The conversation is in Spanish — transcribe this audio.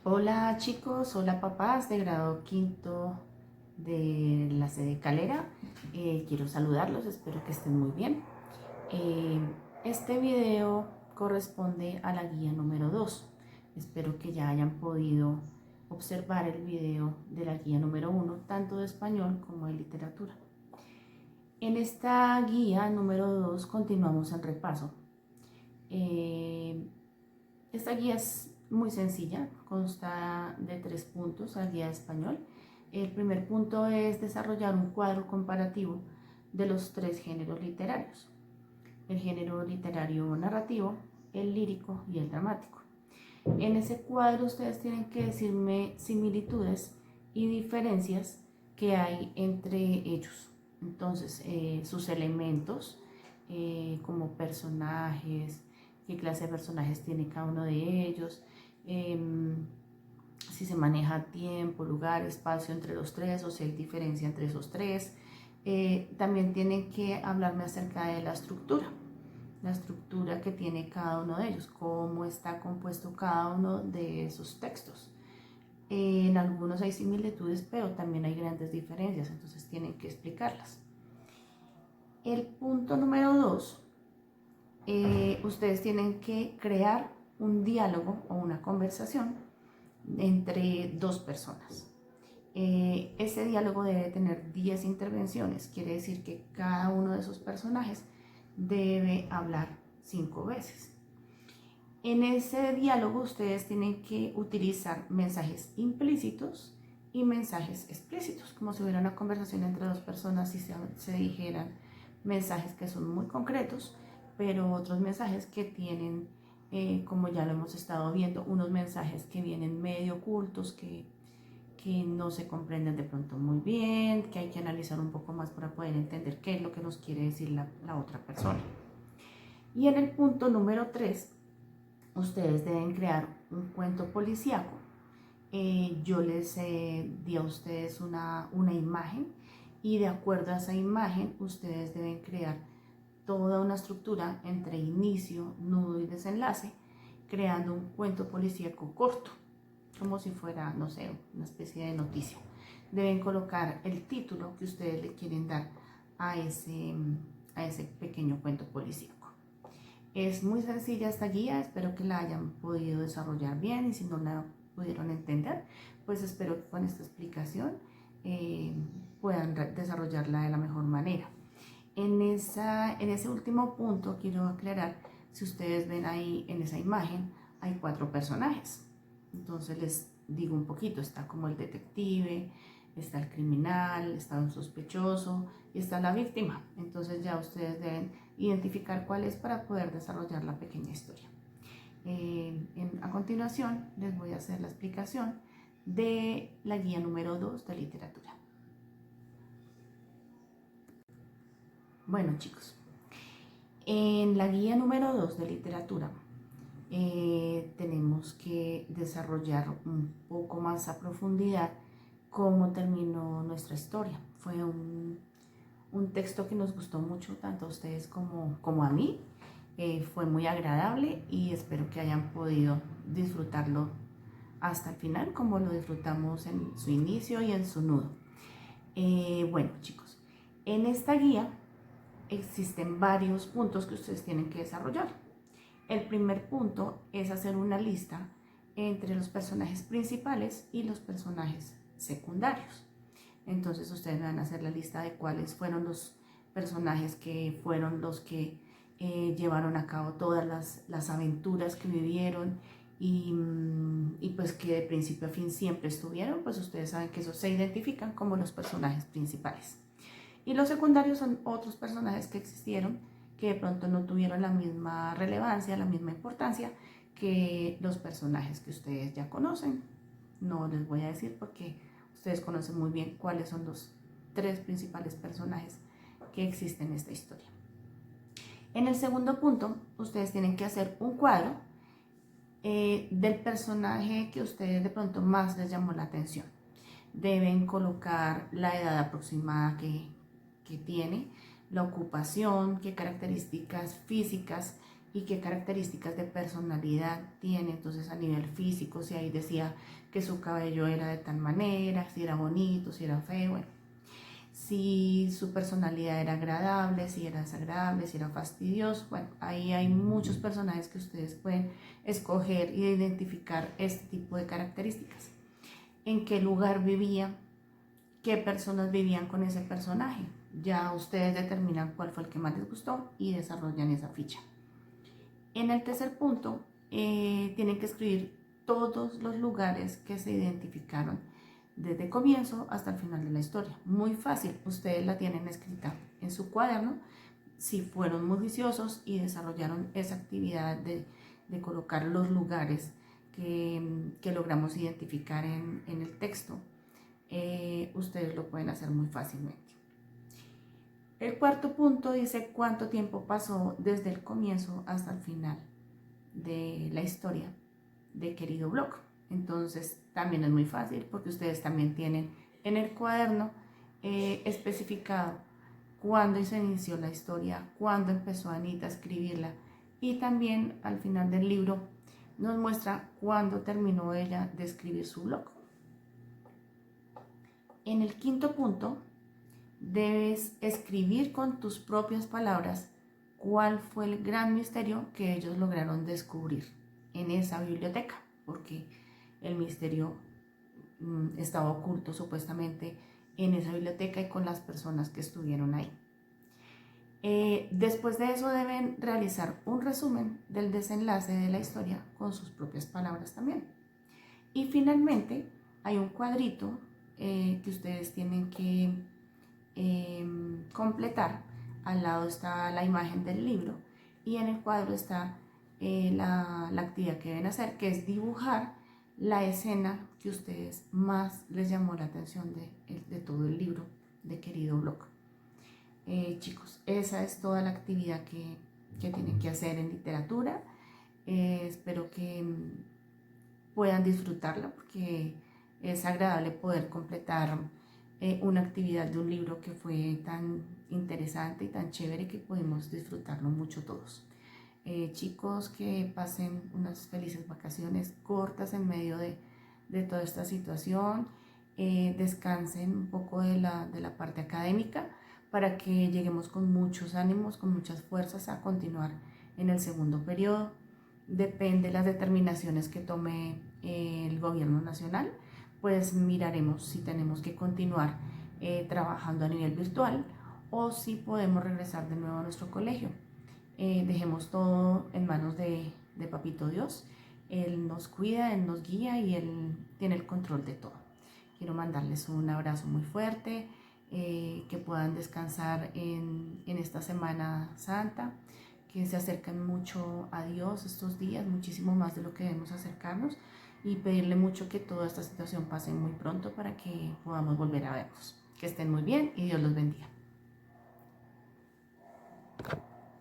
Hola chicos, hola papás de grado quinto de la sede Calera. Quiero saludarlos, espero que estén muy bien. Eh, este video corresponde a la guía número 2. Espero que ya hayan podido observar el video de la guía número 1, tanto de español como de literatura. En esta guía número 2 continuamos el repaso. Eh, Esta guía es muy sencilla, consta de 3 puntos, la guía de español. El primer punto es desarrollar un cuadro comparativo de los 3 géneros literarios: el género literario narrativo, el lírico y el dramático. En ese cuadro ustedes tienen que decirme similitudes y diferencias que hay entre ellos. Entonces, sus elementos, como personajes, qué clase de personajes tiene cada uno de ellos, si se maneja tiempo, lugar, espacio entre los tres o si hay diferencia entre esos tres. También tienen que hablarme acerca de la estructura que tiene cada uno de ellos, cómo está compuesto cada uno de esos textos. En algunos hay similitudes, pero también hay grandes diferencias, entonces tienen que explicarlas. El punto número 2, ustedes tienen que crear un diálogo o una conversación entre dos personas. Ese diálogo debe tener 10 intervenciones, quiere decir que cada uno de esos personajes debe hablar 5 veces. En ese diálogo ustedes tienen que utilizar mensajes implícitos y mensajes explícitos, como si hubiera una conversación entre dos personas y se dijeran mensajes que son muy concretos, pero otros mensajes que tienen, como ya lo hemos estado viendo, unos mensajes que vienen medio ocultos, que no se comprenden de pronto muy bien, que hay que analizar un poco más para poder entender qué es lo que nos quiere decir la otra persona. Y en el punto número 3, ustedes deben crear un cuento policíaco. Yo les di a ustedes una imagen y de acuerdo a esa imagen ustedes deben crear toda una estructura entre inicio, nudo y desenlace, creando un cuento policíaco corto, como si fuera, no sé, una especie de noticia. Deben colocar el título que ustedes le quieren dar a ese pequeño cuento policíaco. Es muy sencilla esta guía, espero que la hayan podido desarrollar bien, y si no la pudieron entender, pues espero que con esta explicación puedan desarrollarla de la mejor manera. En ese último punto quiero aclarar, si ustedes ven ahí en esa imagen, hay 4 personajes. Entonces les digo un poquito, está como el detective, está el criminal, está un sospechoso y está la víctima. Entonces ya ustedes deben identificar cuál es para poder desarrollar la pequeña historia. A continuación les voy a hacer la explicación de la guía número 2 de literatura. Bueno chicos, en la guía número 2 de literatura tenemos que desarrollar un poco más a profundidad cómo terminó nuestra historia. Fue un texto que nos gustó mucho, tanto a ustedes como a mí. Fue muy agradable y espero que hayan podido disfrutarlo hasta el final, como lo disfrutamos en su inicio y en su nudo. Bueno chicos, en esta guía existen varios puntos que ustedes tienen que desarrollar. El primer punto es hacer una lista entre los personajes principales y los personajes secundarios. Entonces ustedes van a hacer la lista de cuáles fueron los personajes que fueron los que llevaron a cabo todas las aventuras que vivieron y pues que de principio a fin siempre estuvieron. Pues ustedes saben que esos se identifican como los personajes principales. Y los secundarios son otros personajes que existieron, que de pronto no tuvieron la misma relevancia, la misma importancia que los personajes que ustedes ya conocen. No les voy a decir porque ustedes conocen muy bien cuáles son los 3 principales personajes que existen en esta historia. En el segundo punto, ustedes tienen que hacer un cuadro del personaje que a ustedes de pronto más les llamó la atención. Deben colocar la edad aproximada que tiene, la ocupación, qué características físicas y qué características de personalidad tiene. Entonces a nivel físico, si ahí decía que su cabello era de tal manera, si era bonito, si era feo, bueno, si su personalidad era agradable, si era desagradable, si era fastidioso. Bueno, ahí hay muchos personajes que ustedes pueden escoger y identificar este tipo de características. En qué lugar vivía, qué personas vivían con ese personaje. Ya ustedes determinan cuál fue el que más les gustó y desarrollan esa ficha. En el tercer punto, tienen que escribir todos los lugares que se identificaron desde el comienzo hasta el final de la historia. Muy fácil, ustedes la tienen escrita en su cuaderno. Si fueron muy juiciosos y desarrollaron esa actividad de colocar los lugares que logramos identificar en el texto, ustedes lo pueden hacer muy fácilmente. El cuarto punto dice cuánto tiempo pasó desde el comienzo hasta el final de la historia de Querido Blog. Entonces también es muy fácil porque ustedes también tienen en el cuaderno especificado cuándo se inició la historia, cuándo empezó Anita a escribirla, y también al final del libro nos muestra cuándo terminó ella de escribir su blog. En el quinto punto, debes escribir con tus propias palabras cuál fue el gran misterio que ellos lograron descubrir en esa biblioteca, porque el misterio estaba oculto supuestamente en esa biblioteca y con las personas que estuvieron ahí. Después de eso deben realizar un resumen del desenlace de la historia con sus propias palabras también. Y finalmente hay un cuadrito que ustedes tienen que completar. Al lado está la imagen del libro y en el cuadro está la actividad que deben hacer, que es dibujar la escena que ustedes más les llamó la atención de todo el libro de Querido Blog. Chicos, esa es toda la actividad que tienen que hacer en literatura. Espero que puedan disfrutarla porque es agradable poder completar una actividad de un libro que fue tan interesante y tan chévere que pudimos disfrutarlo mucho todos. Chicos, que pasen unas felices vacaciones cortas en medio de toda esta situación. Descansen un poco de la parte académica para que lleguemos con muchos ánimos, con muchas fuerzas a continuar en el segundo periodo. Depende de las determinaciones que tome el gobierno nacional, pues miraremos si tenemos que continuar trabajando a nivel virtual o si podemos regresar de nuevo a nuestro colegio. Dejemos todo en manos de Papito Dios. Él nos cuida, Él nos guía y Él tiene el control de todo. Quiero mandarles un abrazo muy fuerte, que puedan descansar en esta Semana Santa, que se acerquen mucho a Dios estos días, muchísimo más de lo que debemos acercarnos, y pedirle mucho que toda esta situación pase muy pronto para que podamos volver a vernos. Que estén muy bien y Dios los bendiga.